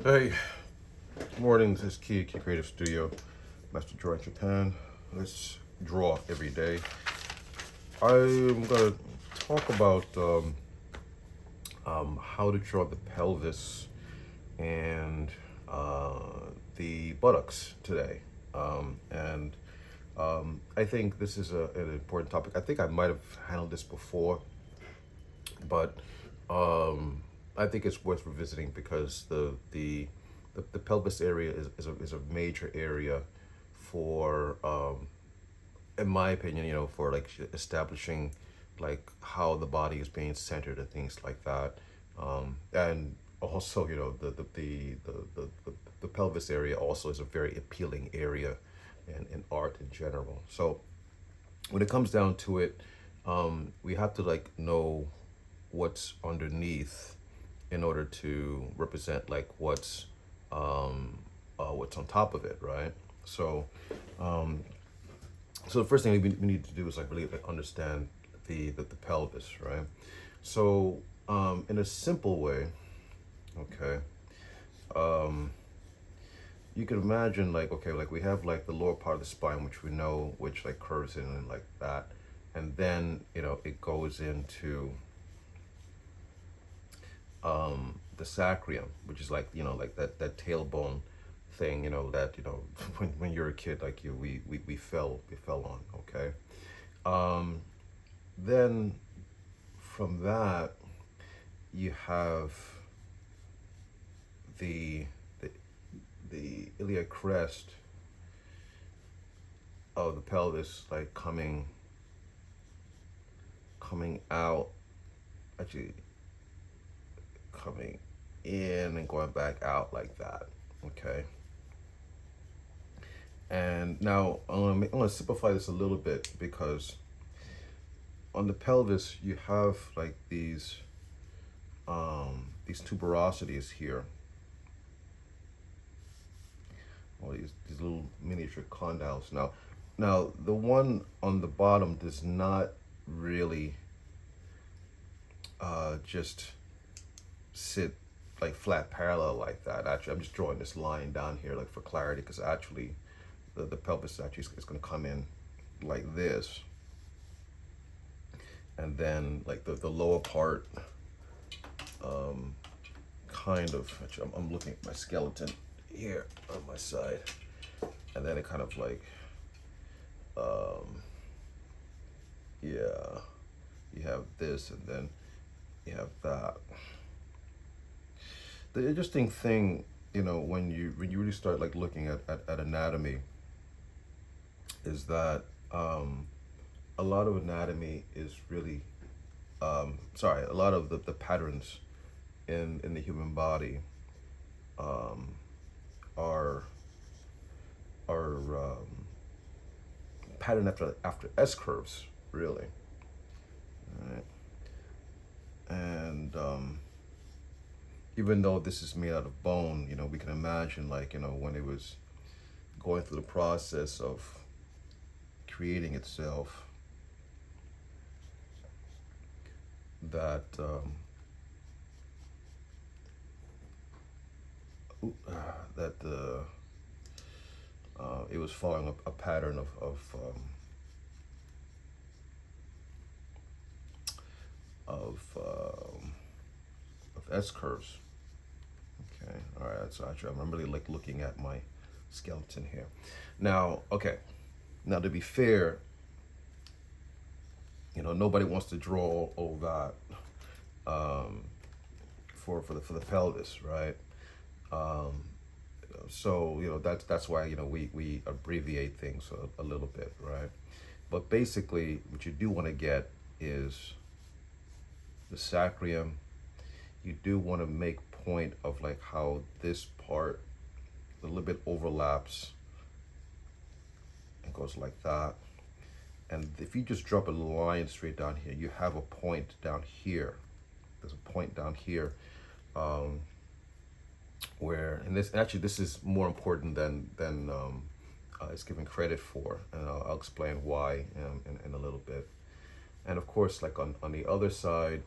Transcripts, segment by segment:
Hey, mornings. This is Key Creative Studio, Master Drawer in Japan. Let's draw every day. I'm gonna talk about how to draw the pelvis and the buttocks today. And I think this is an important topic. I think I might have handled this before, but I think it's worth revisiting because the pelvis area is a major area for, in my opinion, for like establishing like how the body is being centered and things like that. And also, the pelvis area also is a very appealing area in art in general. So when it comes down to it, we have to like know what's underneath in order to represent like what's on top of it, right? So, so the first thing we need to do is like really like understand the pelvis, right? So, in a simple way, okay, you can imagine like okay, like we have like the lower part of the spine, which we know which like curves in and like that, and then it goes into the sacrum, which is like like that tailbone thing, that when you're a kid, like we fell on, okay. Then from that you have the the, the iliac crest of the pelvis, like coming out, actually coming in and going back out like that, okay. And now I'm gonna simplify this a little bit because on the pelvis you have like these tuberosities here, all these little miniature condyles. Now the one on the bottom does not really just sit like flat parallel like that. Actually, I'm just drawing this line down here like for clarity, because actually the pelvis actually is going to come in like this, and then like the lower part kind of, actually, I'm looking at my skeleton here on my side, and then it kind of like yeah, you have this and then you have that. The interesting thing, when you really start like looking at anatomy, is that a lot of anatomy is really sorry, a lot of the patterns in the human body are patterned after S curves, really. Right? And even though this is made out of bone, we can imagine like when it was going through the process of creating itself, that that it was following a pattern of um, of S curves. Okay, all right. So actually, I'm really like looking at my skeleton here. Now, okay. Now to be fair, nobody wants to draw all that for the pelvis, right? Um, so that's why we abbreviate things a little bit, right? But basically, what you do want to get is the sacrum. You do want to make point of like how this part a little bit overlaps and goes like that. And if you just drop a line straight down here, you have a point down here. There's a point down here, where, and this is more important than it's given credit for, and I'll explain why in a little bit. And of course, like on the other side,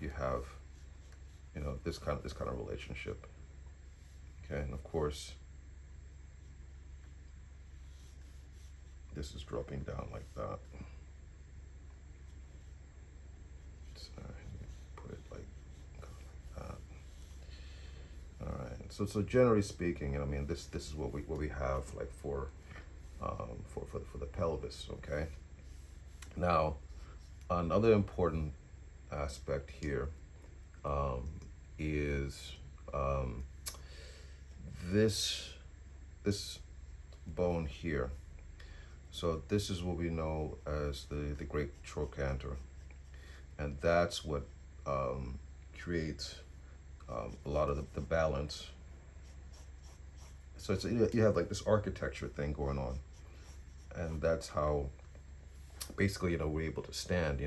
you have this kind of relationship. Okay, and of course, this is dropping down like that. So, put it like that. All right. So generally speaking, I mean, this is what we have like for the pelvis. Okay. Now, another important aspect here um, is this this bone here. So this is what we know as the great trochanter, and that's what creates a lot of the balance. So you have like this architecture thing going on, and that's how basically we're able to stand.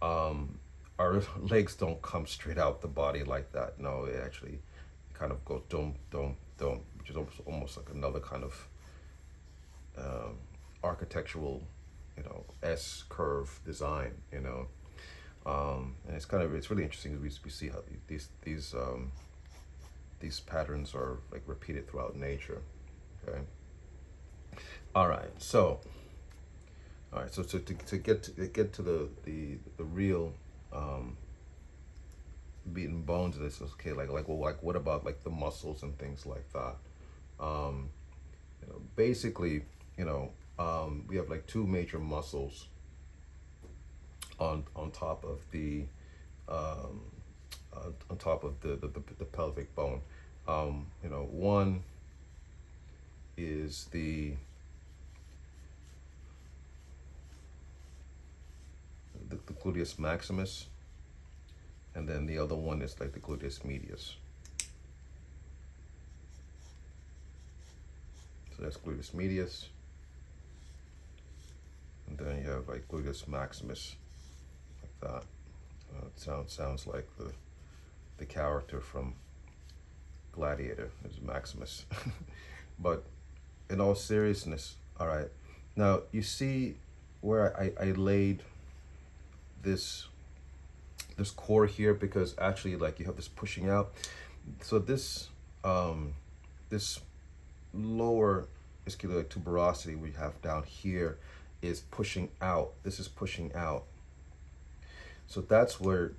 Our legs don't come straight out the body like that. No, it actually kind of goes don't, which is almost like another kind of architectural, S curve design. And it's really interesting. We see how these patterns are like repeated throughout nature. Okay. All right. So to get to the real meat and bones of this, okay, like what about like the muscles and things like that? Basically, we have like two major muscles on top of the the pelvic bone. One is the gluteus maximus, and then the other one is like the gluteus medius. So that's gluteus medius, and then you have like gluteus maximus, like that. It sounds like the character from Gladiator is Maximus. But in all seriousness, all right. Now you see where I laid this core here, because actually like you have this pushing out. So this lower ischial tuberosity we have down here is pushing out. This is pushing out. So that's where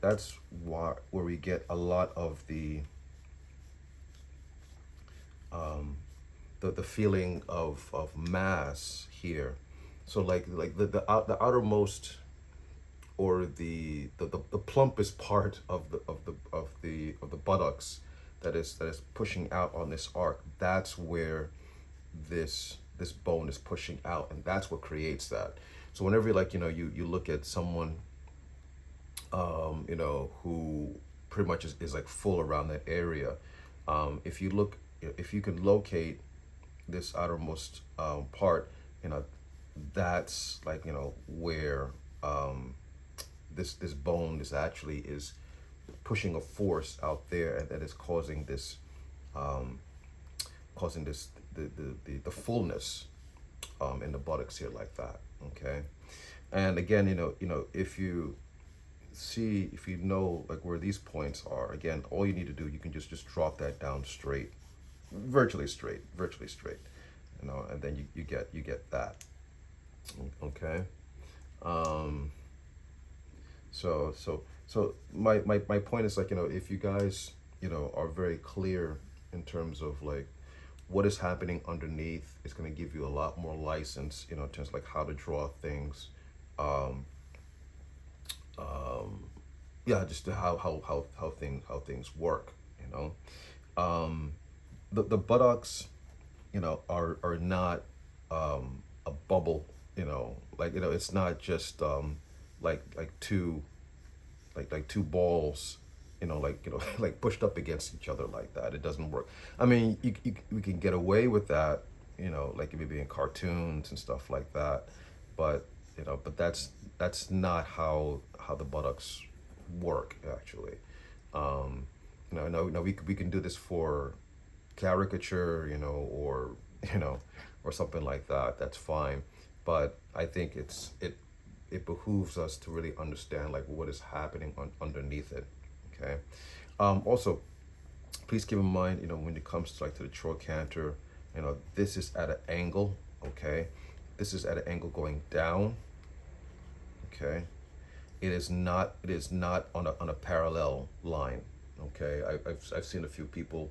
we get a lot of the feeling of mass here. So like the outermost, or the plumpest part of the buttocks that is pushing out on this arc, that's where this bone is pushing out, and that's what creates that. So whenever you look at someone who pretty much is like full around that area, if you can locate this outermost part, that's like where this bone is actually is pushing a force out there, and that is causing this the fullness in the buttocks here, like that. Okay. And again, if you know like where these points are, again, all you need to do, you can just drop that down straight, virtually straight, and then you get that. Okay. So my point is like, if you guys are very clear in terms of like what is happening underneath, it's going to give you a lot more license, in terms of like how to draw things. Yeah, just how things work. The buttocks, are not a bubble. It's not just like two balls, like pushed up against each other like that. It doesn't work. I mean, we can get away with that, like maybe in cartoons and stuff like that, but that's not how the buttocks work actually. No, we can do this for caricature, or something like that. That's fine, but I think it behooves us to really understand like what is happening underneath it. Okay. Also, please keep in mind, when it comes to like to the trochanter, this is at an angle, okay? This is at an angle going down, okay? It is not on a parallel line, okay? I've seen a few people,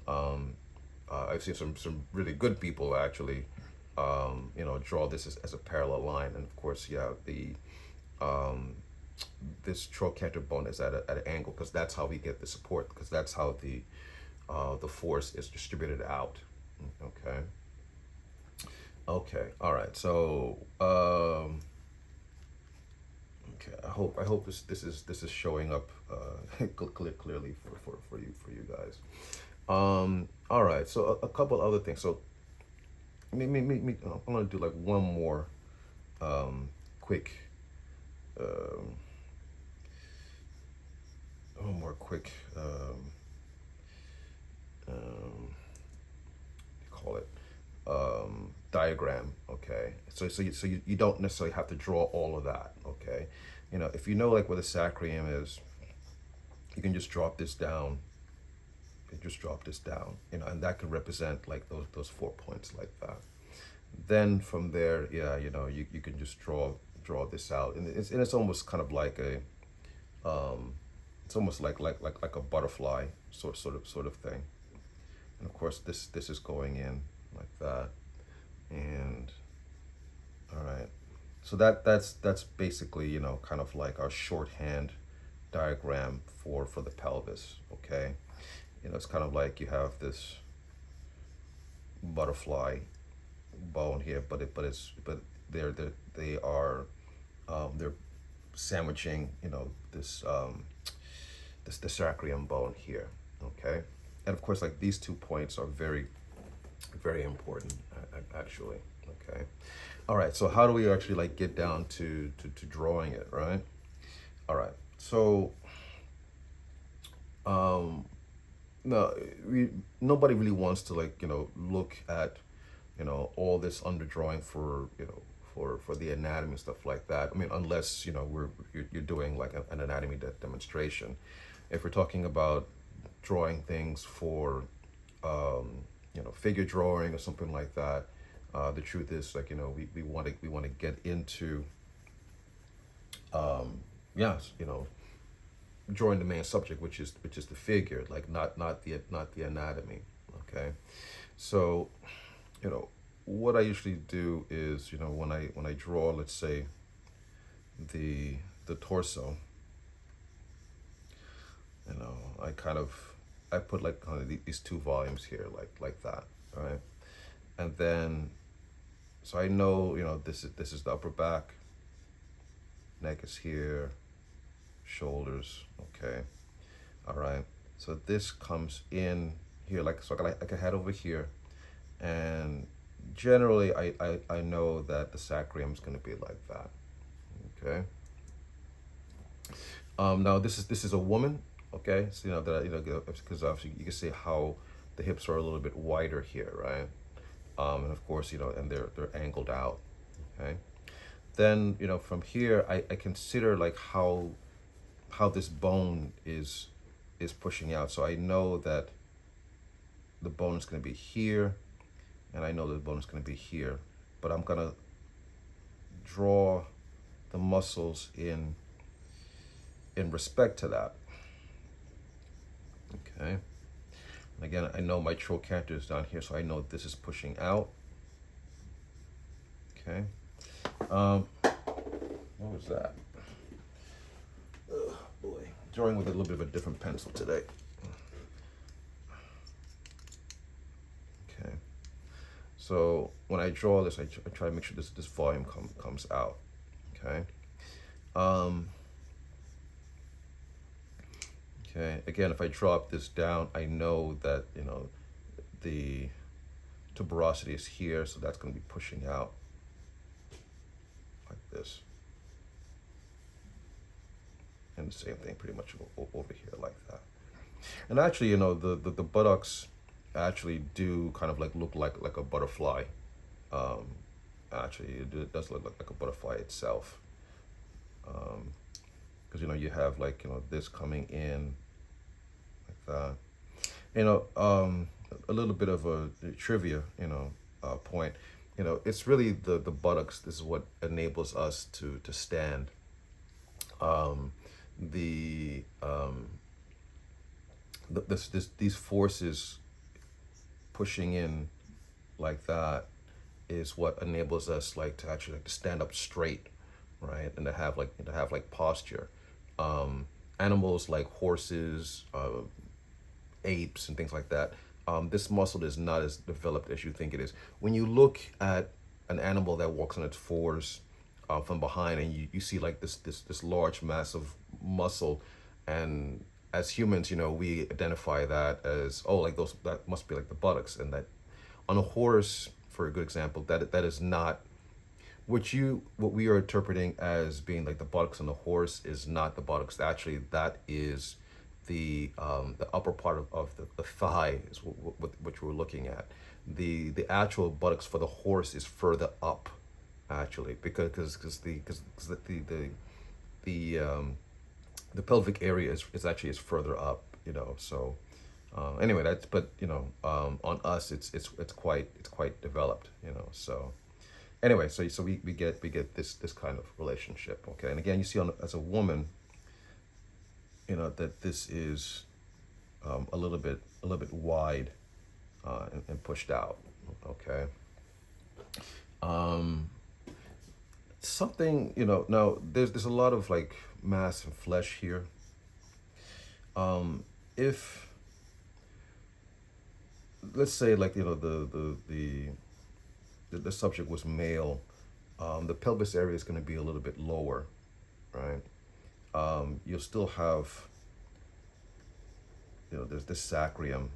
I've seen some really good people actually, draw this as a parallel line, and of course, yeah, um, this trochanter bone is at an angle because that's how we get the support, because that's how the force is distributed out. Okay. Okay. All right. So okay. I hope this is showing up clearly for you guys. All right. So a couple other things. So I'm gonna do like quick um, one more quick call it diagram. Okay, so you don't necessarily have to draw all of that. Okay, if you know like where the sacrum is, you can just drop this down. You just drop this down, and that could represent like those 4 points like that. Then from there, yeah, you can just draw this out, and it's almost kind of like it's almost like a butterfly sort of thing. And of course, this is going in like that, and all right. So that's basically kind of like our shorthand diagram for the pelvis. Okay, it's kind of like you have this butterfly bone here, but they are they're sandwiching this the sacrum bone here. Okay, and of course like these 2 points are very very important actually. Okay, all right, so how do we actually like get down to drawing it, right? All right, so um no, nobody really wants to like look at all this underdrawing for for the anatomy and stuff like that. I mean, unless you're doing like an anatomy demonstration. If we're talking about drawing things for figure drawing or something like that, the truth is like we want to get into yes, drawing the main subject, which is the figure, like not the anatomy. Okay, so what I usually do is when I draw, let's say the torso, I put like kind of these 2 volumes here, like that, right? And then so I know this is the upper back, neck is here, shoulders, okay, all right. So this comes in here, like so I can head over here, and generally I know that the sacrum is going to be like that. Okay. Now this is a woman. Okay, so that because obviously you can see how the hips are a little bit wider here, right? And of course and they're angled out. Okay. Then from here I consider like how this bone is pushing out. So I know that the bone is going to be here, and I know the bone is going to be here, but I'm going to draw the muscles in respect to that. Okay. And again, I know my trochanter is down here, so I know this is pushing out. Okay. What was that? Oh boy, drawing with a little bit of a different pencil today. Okay. So when I draw this, I try to make sure this volume comes out. Okay. Okay. Again, if I drop this down, I know that the tuberosity is here, so that's going to be pushing out like this. And the same thing pretty much over here like that. And actually, the buttocks actually do kind of like look like a butterfly. Actually, it does look like a butterfly itself. Because you have like this coming in that. You know, a little bit of a trivia, point. It's really the buttocks. This is what enables us to stand. Um, the these forces pushing in like that is what enables us like to actually like to stand up straight, right, and to have like posture. Animals like horses, apes, and things like that. This muscle is not as developed as you think it is. When you look at an animal that walks on its fours from behind, and you see like this large, massive muscle, and as humans, we identify that as, oh, like those, that must be like the buttocks, and that on a horse, for a good example, that is not what we are interpreting as being like the buttocks on the horse is not the buttocks. Actually, that is the upper part of the thigh is which we're looking at. The actual buttocks for the horse is further up, actually, because the pelvic area is actually is further up. So anyway, that's, but on us it's quite developed. So anyway, so we get this kind of relationship. Okay, and again, you see as a woman, that this is a little bit wide and pushed out. Okay. Um, Something, now there's a lot of like mass and flesh here. If let's say, like, the subject was male, the pelvis area is going to be a little bit lower, right? You'll still have, there's this sacrum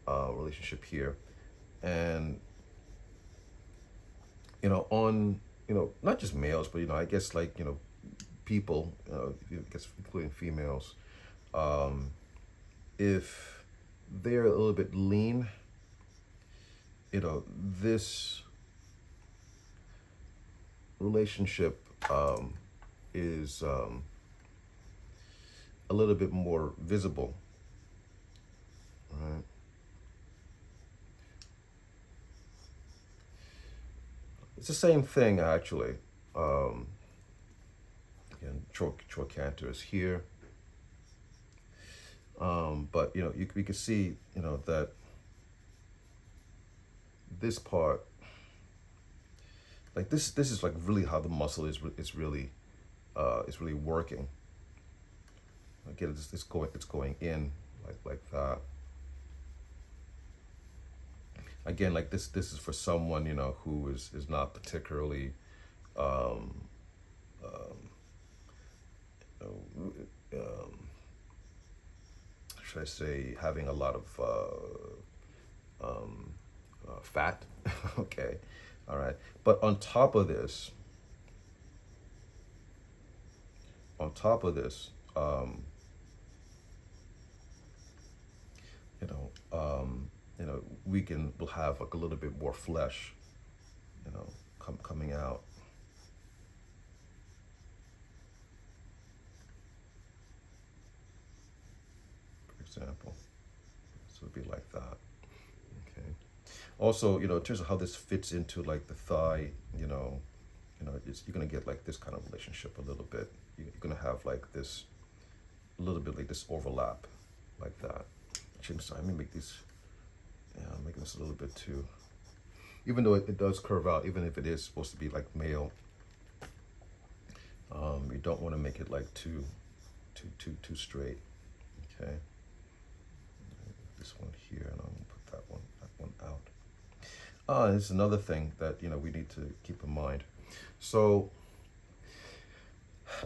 relationship here, and on not just males, but I guess, like, people, I guess including females, if they're a little bit lean, this relationship is a little bit more visible, right? It's the same thing, actually. Again, trochanter is here, but we can see that this part, like this is like really how the muscle is really working. Again, it's going in like that. Again, like this is for someone who is not particularly um, um, should I say, having a lot of fat. Okay, all right. But on top of this, you know, we'll have like a little bit more flesh, coming out. For example, so it'd be like that. Okay. Also, in terms of how this fits into like the thigh, you're gonna get like this kind of relationship a little bit. You're gonna have like this, a little bit like this overlap, like that. Actually, I'm sorry. Let me make these. Yeah, I'm making this a little bit too. Even though it does curve out, even if it is supposed to be like male, you don't want to make it like too straight. Okay. This one here, and I'm gonna put that one out. This is another thing that we need to keep in mind. So,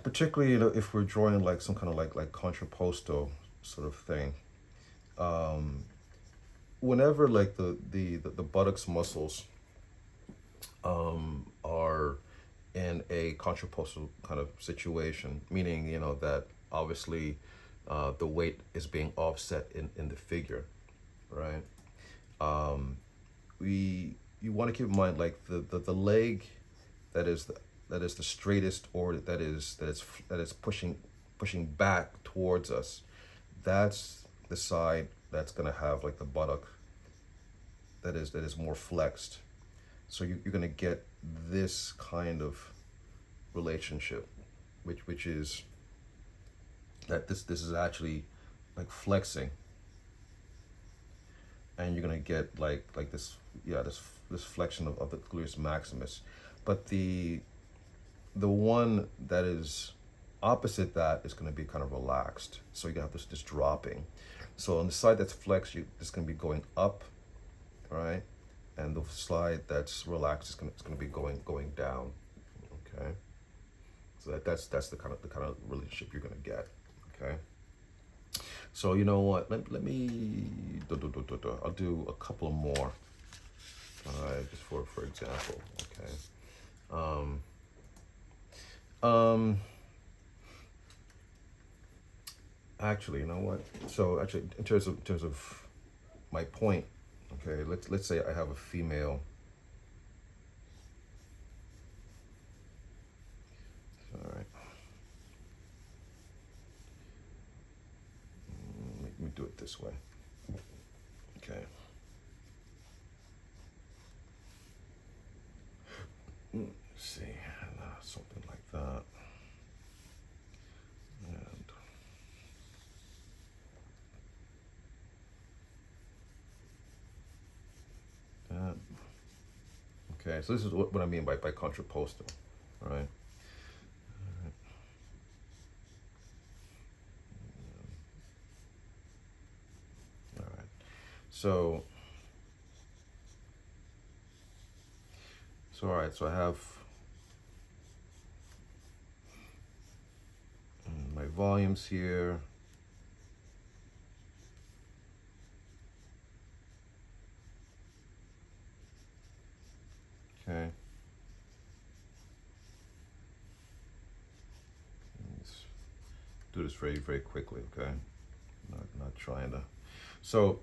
particularly if we're drawing like some kind of like contrapposto sort of thing, whenever like the buttocks muscles are in a contrapposto kind of situation, meaning that obviously the weight is being offset in the figure, right? You want to keep in mind like the leg that is the straightest, or that is pushing back towards us. That's the side that's gonna have like the buttock that is more flexed. So you're gonna get this kind of relationship, which is that this is actually like flexing, and you're gonna get like this, yeah, this flexion of the gluteus maximus. But the one that is opposite that is going to be kind of relaxed, so you have this dropping. So on the side that's flexed, it's going to be going up, right, and the side that's relaxed is going to be going down. Okay, so that's the kind of relationship you're going to get. Okay, so you know what, let me I'll do a couple more, all right, just for example. Okay. Um, Actually, you know what? So actually, in terms of my point, okay, let's say I have a female. All right. Let me do it this way. Okay. Let's see, something like that. And that. Okay, so this is what I mean by contrapostal, right? All right. So all right. So I have my volumes here. Okay. Let's do this very, very quickly, okay? Not trying to. So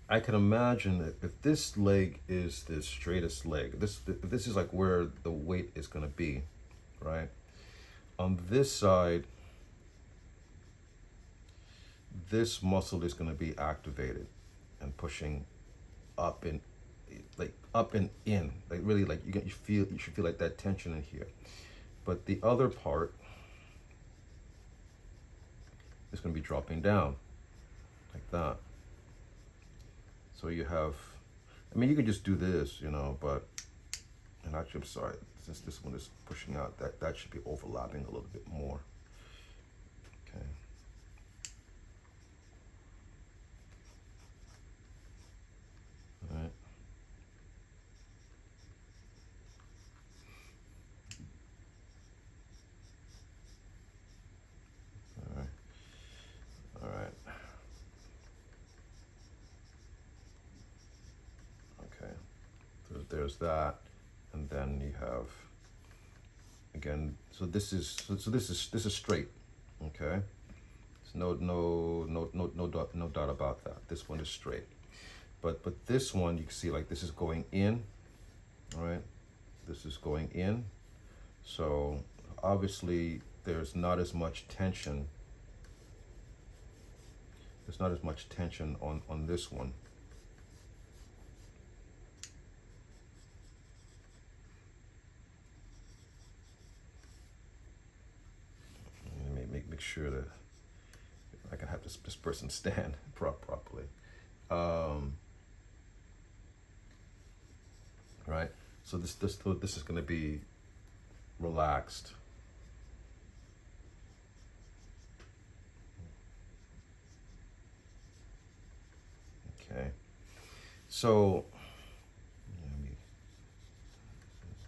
I can imagine that if this leg is the straightest leg, this is like where the weight is going to be, right? On this side, this muscle is going to be activated and pushing up and like up and in, like really, like you should feel like that tension in here. But the other part is going to be dropping down like that. So you have, I mean, you can just do this, you know, but, and actually, I'm sorry, since this one is pushing out, that should be overlapping a little bit more. Okay. All right. All right. All right. Okay. So there's that, and then you have again. So this is this is straight. Okay. No doubt about that. This one is straight. But this one, you can see like this is going in, all right? This is going in. So obviously there's not as much tension. There's not as much tension on this one. Let me make sure that I can have this person stand properly. Right? So this is going to be relaxed. Okay. So let me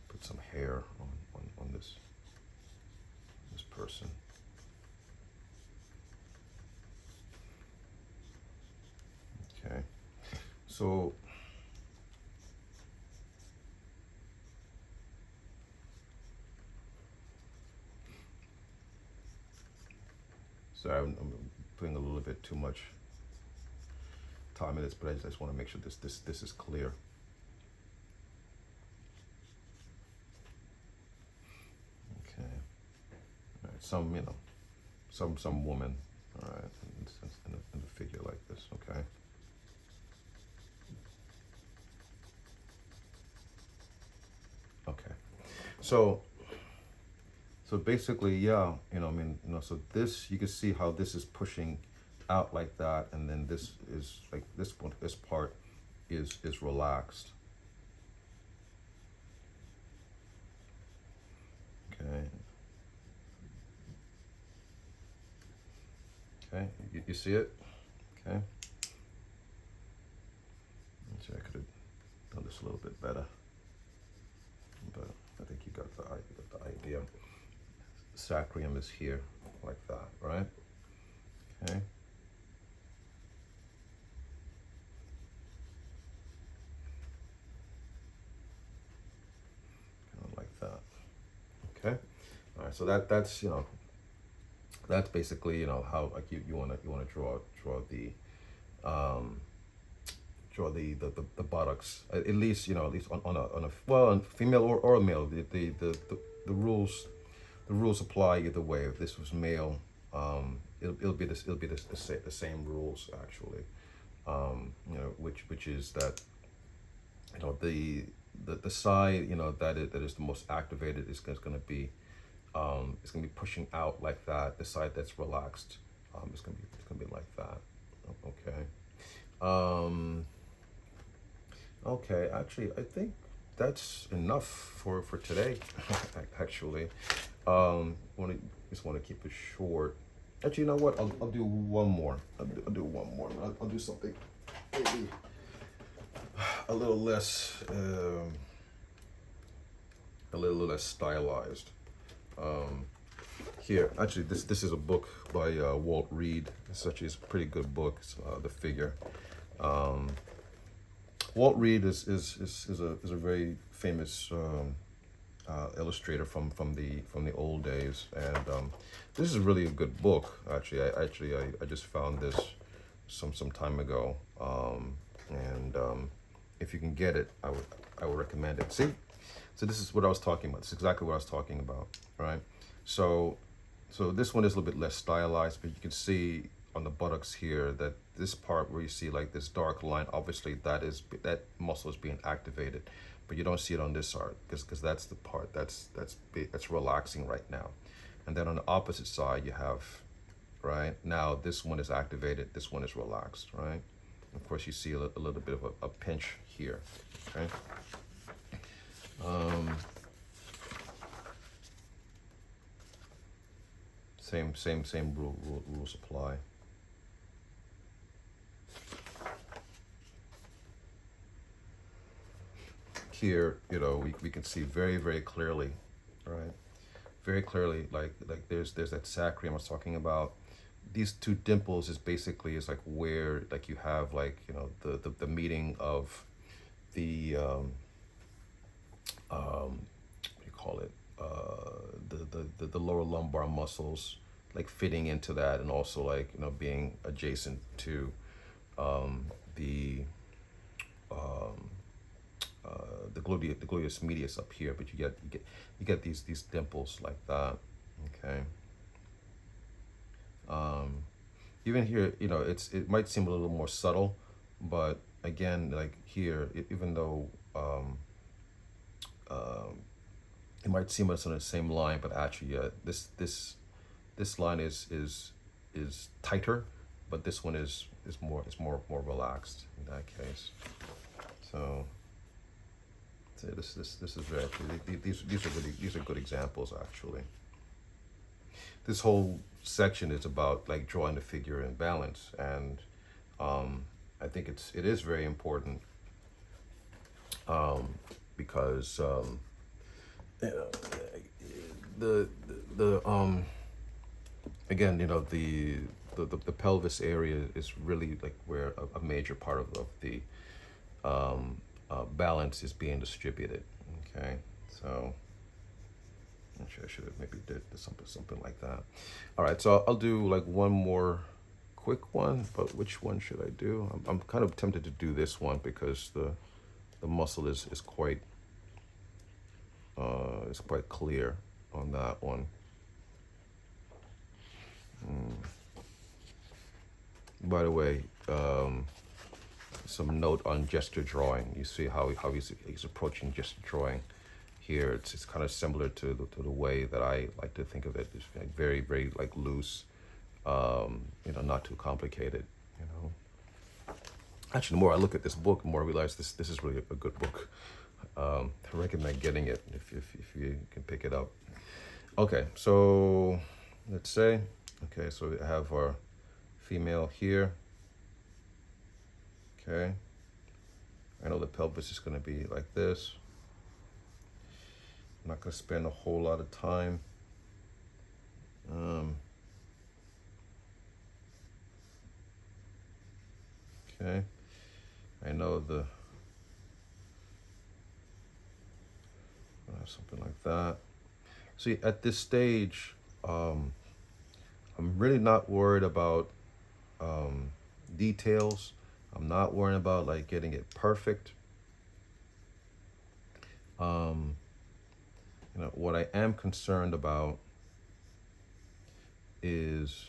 put some hair on this person. Okay. So sorry, I'm putting a little bit too much time in this, but I just want to make sure this is clear. Okay. All right. Some, you know, some woman. All right. figure like this, okay? Okay. So basically, yeah, I mean, so this, you can see how this is pushing out like that, and then this is like this one, this part is relaxed. Okay. Okay, you see it? Okay. So I could have done this a little bit better, but I think you got the idea. Sacrum is here, like that, right? Okay. Kind of like that. Okay. All right. So that's that's basically how like you want to draw the buttocks, at least at least on a well, on female or a male, the rules apply either way. If this was male, it'll be the same rules actually, which is that the side that is the most activated is going to be it's going to be pushing out like that. The side that's relaxed, it's going to be like that. Okay. Okay, actually, I think that's enough for today. Actually, just want to keep it short. Actually, you know what? I'll do one more. I'll do one more. I'll do something maybe a little less stylized. Here, actually, this is a book by Walt Reed. It's actually a pretty good book. It's, The Figure. Walt Reed is a very famous illustrator from the old days, and this is really a good book. Actually, I just found this some time ago, and if you can get it, I would recommend it. See, so this is what I was talking about. This is exactly what I was talking about, right? So this one is a little bit less stylized, but you can see on the buttocks here that this part where you see like this dark line, obviously that muscle is being activated, but you don't see it on this side because that's the part that's relaxing right now. And then on the opposite side you have, right now, this one is activated, this one is relaxed, right? Of course you see a little bit of a pinch here. Okay. Same rules apply. Here, we can see very clearly, right? Very clearly, like there's that sacrum I was talking about. These two dimples is basically is like where like you have like the meeting of the what do you call it, the lower lumbar muscles, like fitting into that, and also like being adjacent to the the gluteus medius up here, but you get these dimples like that. Okay. Even here, it might seem a little more subtle, but again, like here, even though it might seem it's on the same line, but actually, this line is tighter, but this one is more relaxed in that case. So this is very actually, these are good examples actually. This whole section is about like drawing the figure in balance, and I think it is very important because the again, the pelvis area is really like where a major part of the balance is being distributed. Okay, so I should have maybe did something like that. All right, so I'll do like one more quick one, but which one should I do? I'm kind of tempted to do this one because the muscle is quite clear on that one. By the way, some note on gesture drawing. You see how he's approaching gesture drawing here. It's kind of similar to the way that I like to think of it. It's like very, very like loose, not too complicated, you know. Actually, the more I look at this book, the more I realize this is really a good book. I recommend getting it if you can pick it up. Okay, so let's say, okay, so we have our female here. Okay, I know the pelvis is going to be like this. I'm not going to spend a whole lot of time. Okay, I know something like that. See, at this stage, I'm really not worried about details. I'm not worrying about like getting it perfect. What I am concerned about is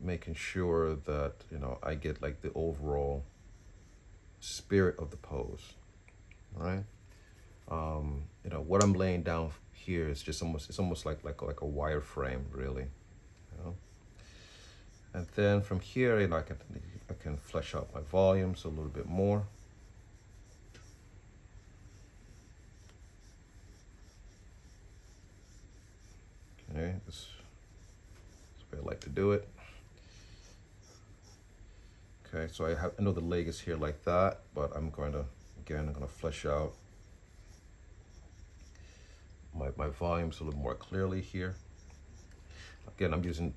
making sure that, I get like the overall spirit of the pose, right? What I'm laying down here is just almost like a wireframe, really, you know. And then from here, I can flesh out my volumes a little bit more. Okay, this is the way I like to do it. Okay, so I know the leg is here like that, but I'm going to flesh out my volumes a little more clearly here. Again, I'm using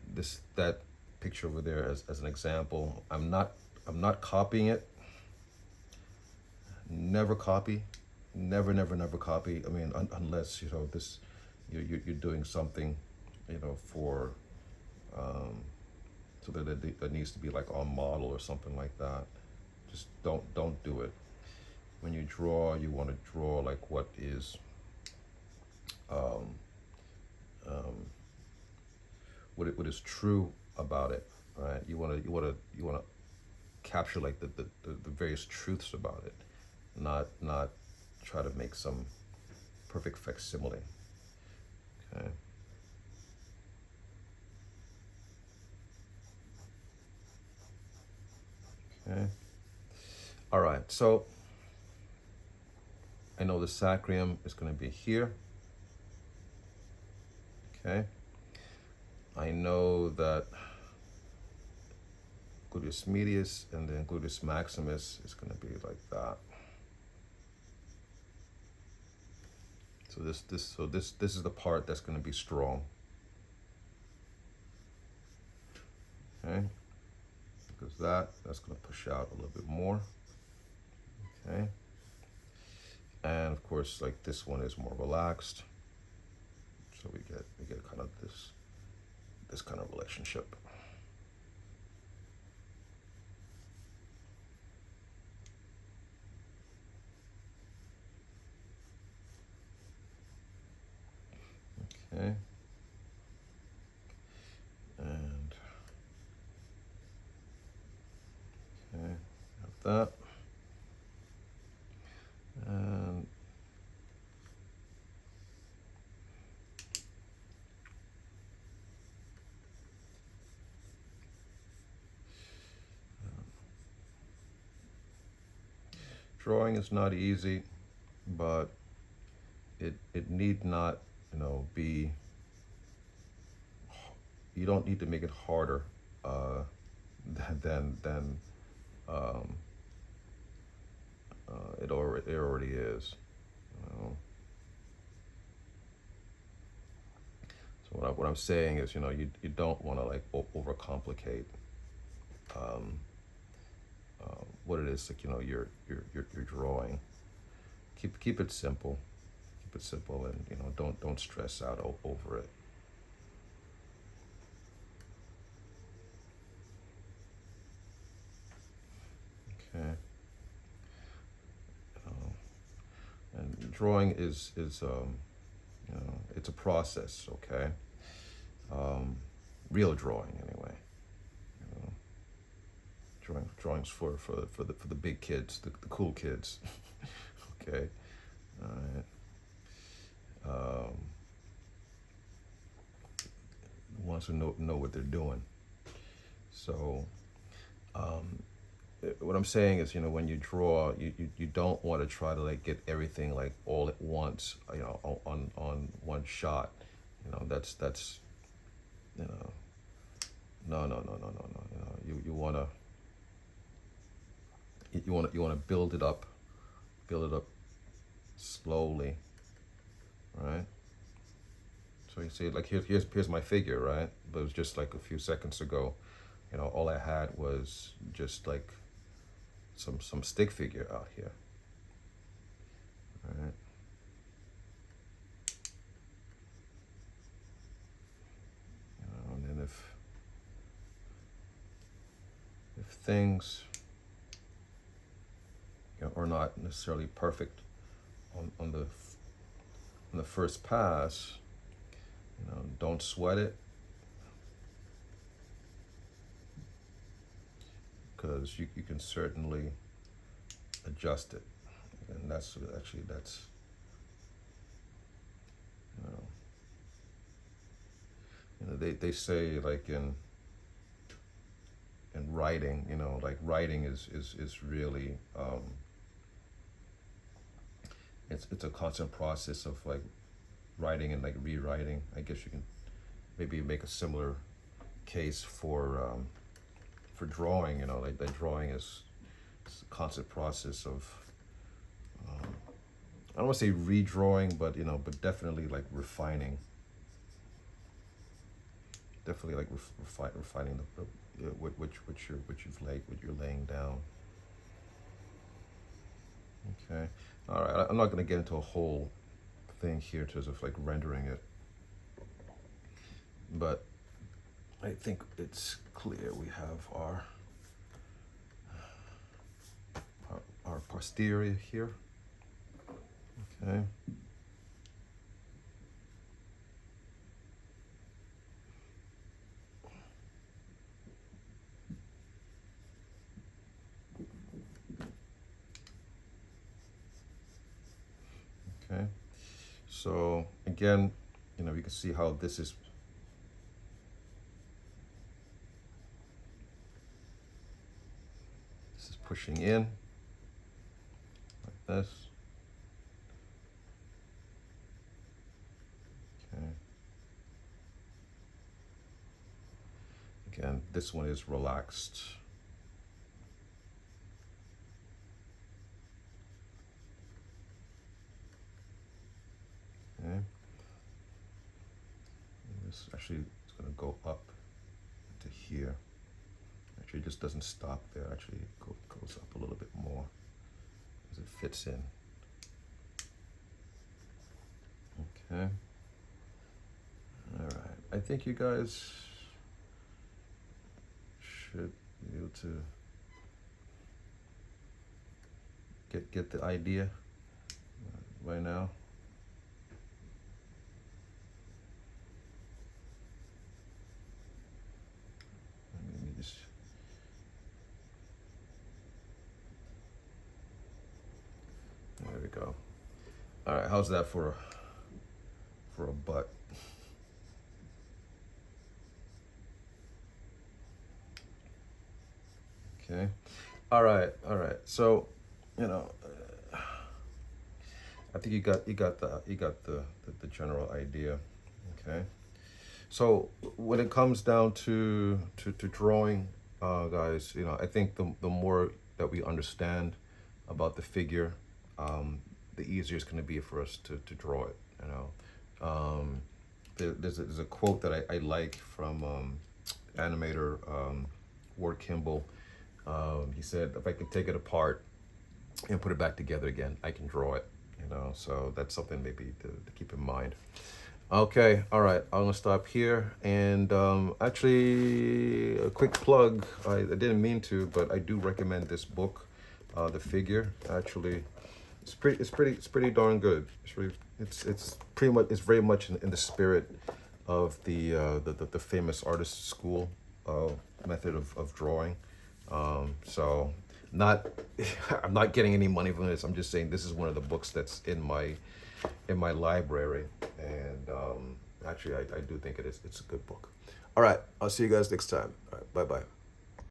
that picture over there as an example. I'm not copying it. Never copy. Never copy. I mean, unless you're doing something, for so that it needs to be like on model or something like that. Just don't do it. When you draw, you want to draw like what is what is true about it, right? You want to capture like the various truths about it, not try to make some perfect facsimile. Okay. Okay. All right. So I know the sacrum is going to be here. Okay. I know that gluteus medius and then gluteus maximus is going to be like that. So this is the part that's going to be strong. Okay. Because that's going to push out a little bit more. Okay. And of course, like this one is more relaxed. So we get kind of this kind of relationship. Okay. And okay, have that. And drawing is not easy, but it need not, be. You don't need to make it harder than it already is. So what I'm saying is, you don't want to like overcomplicate what it is, like, you're drawing. Keep it simple. Keep it simple, and don't stress out over it. Okay. And drawing is it's a process. Okay. Real drawing, anyway. Drawings for the big kids, the cool kids. Okay. All right. Wants to know what they're doing. So what I'm saying is, when you draw, you don't want to try to like get everything like all at once, on one shot. That's you know no. You wanna build it up slowly, right? So you see, like here's my figure, right? But it was just like a few seconds ago. All I had was just like some stick figure out here, right? And then if things are not necessarily perfect on the first pass, don't sweat it, because you can certainly adjust it. And that's they say, like in writing, like writing is really, it's a constant process of like writing and like rewriting. I guess you can maybe make a similar case for drawing. Like that drawing is a constant process of, I don't want to say redrawing, but definitely like refining. Definitely like refining what you're laying down. Okay. All right. I'm not going to get into a whole thing here in terms of like rendering it, but I think it's clear. We have our posterior here. Okay. Okay. So again, you can see how this is pushing in like this. Okay. Again, this one is relaxed. Okay. And this actually is going to go up to here. Actually, it just doesn't stop there. Actually, it goes up a little bit more as it fits in. Okay. All right. I think you guys should be able to get the idea by now. Let me just. There we go. All right. How's that for a butt? Okay. All right. So, I think you got the general idea. Okay. So when it comes down to drawing, guys, I think the more that we understand about the figure, the easier it's going to be for us to draw it. There's a quote that I like from animator Ward Kimball. He said, "If I can take it apart and put it back together again, I can draw it." So that's something maybe to keep in mind. Okay, all right, I'm gonna stop here. And actually, a quick plug. I didn't mean to, but I do recommend this book, The Figure. Actually, it's pretty darn good. It's very much in the spirit of the famous artist school method of drawing. So not, I'm not getting any money from this. I'm just saying this is one of the books that's in my library, and actually I do think it's a good book. All right, I'll see you guys next time. All right, bye bye.